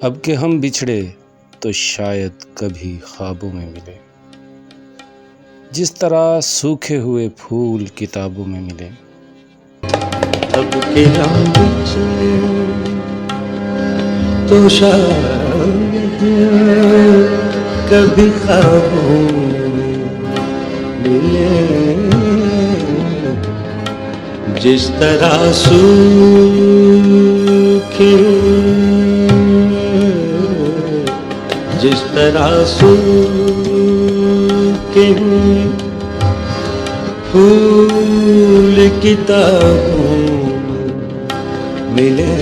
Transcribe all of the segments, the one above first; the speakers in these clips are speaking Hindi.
अब के हम बिछड़े तो शायद कभी ख्वाबों में मिले, जिस तरह सूखे हुए फूल किताबों में मिले। अब के हम बिछड़े तो शायद कभी ख्वाबों में मिले, जिस तरह सूखे फूल किताबों मिले।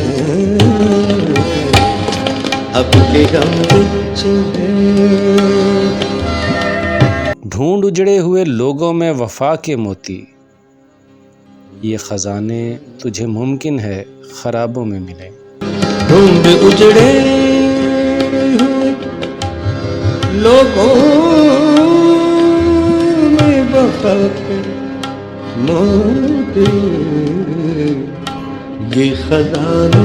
अब के हम बिछड़े। ढूंढ उजड़े हुए लोगों में वफा के मोती, ये खजाने तुझे मुमकिन है खराबों में मिले। ढूंढ उजड़े हुए लोगों में वफा के मोती, ये खजाने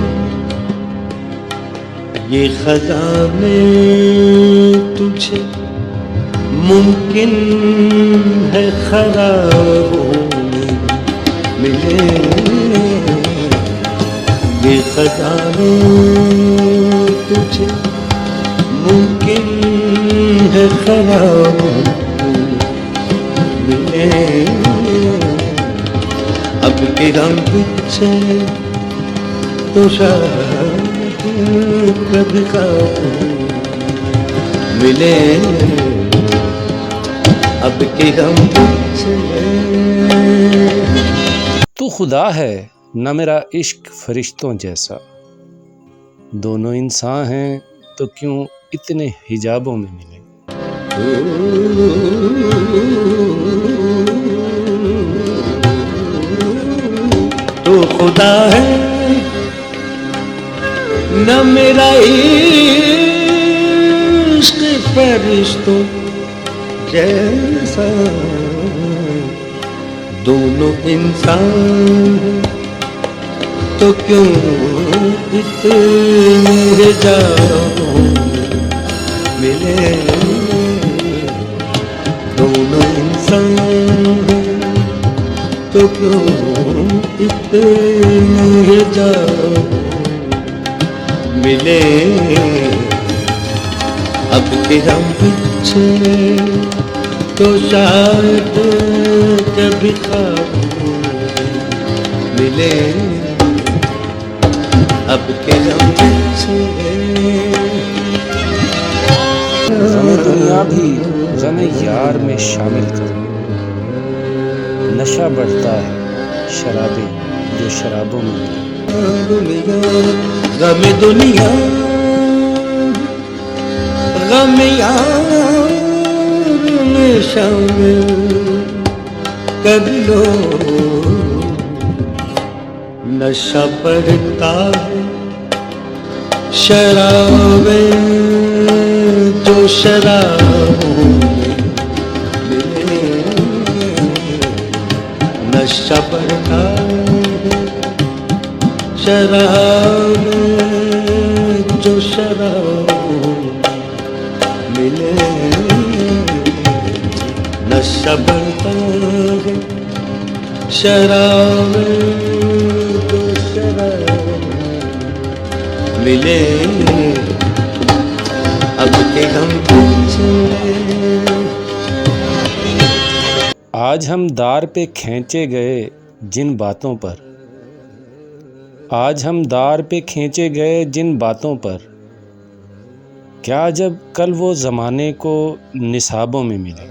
तुझे मुमकिन है खराबों में मिले। ये खजाने तुझे मुमकिन है खराबों में मिले। अब के हम बिछड़े तो शायद कभी ख्वाबों मिले। अब के हम बिछड़े। तू खुदा है न मेरा इश्क फरिश्तों जैसा, दोनों इंसान हैं तो क्यों इतने हिजाबों में मिले। तू खुदा है न मेरा इश्क फरिश्तों जैसा, दोनों इंसान तो क्यों इतने हिजाबों मिले। दोनों इंसान तो क्यों इतने हिजाबों मिले। अब के हम बिछड़े तो शायद कभी ख्वाबों मिले। अब के हम बिछड़े। गमे दुनिया भी गमे यार में शामिल कर, नशा बढ़ता है शराबे जो शराबों में मिले। गमे दुनिया गमे यार में शामिल कर लो। नशा बढ़ता है शराबे जो शराबों में मिले। नशा बढ़ता है शराबे जो शराबों में मिले। नशा बढ़ता है शराबे जो शराबों में मिले। अब के हम बिछड़े। आज हम दार पे खींचे गए जिन बातों पर, आज हम दार पे खींचे गए जिन बातों पर, क्या जब कल वो ज़माने को निसाबों में मिले।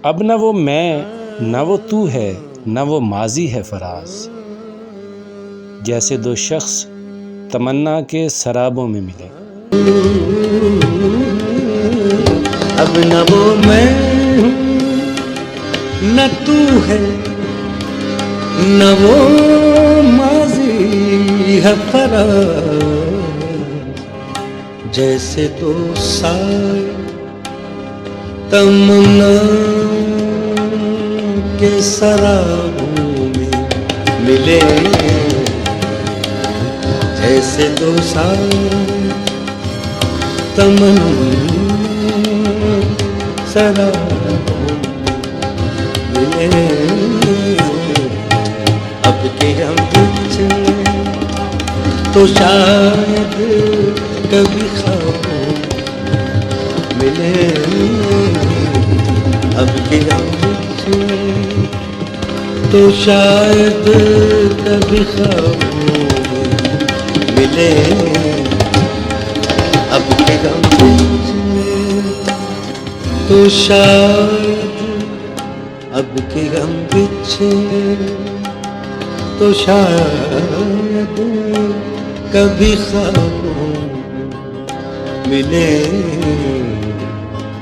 अब न वो मैं न वो तू है न वो माजी है फराज, जैसे दो शख्स तमन्ना के सराबों में मिले। अब न वो मैं हूँ न तू है न वो माजी है फराज, जैसे दो साए तमन्ना के सराबों मिले जैसे दो साथ तमन्ना मिले अब के हम बीच में तो शायद कभी ख्वाब मिले अब के हम बीच में तो शायद कभी ख्वाब मिले अब के हम बीच में तो शायद अब के हम बीच में तो शायद कभी ख्वाब मिले।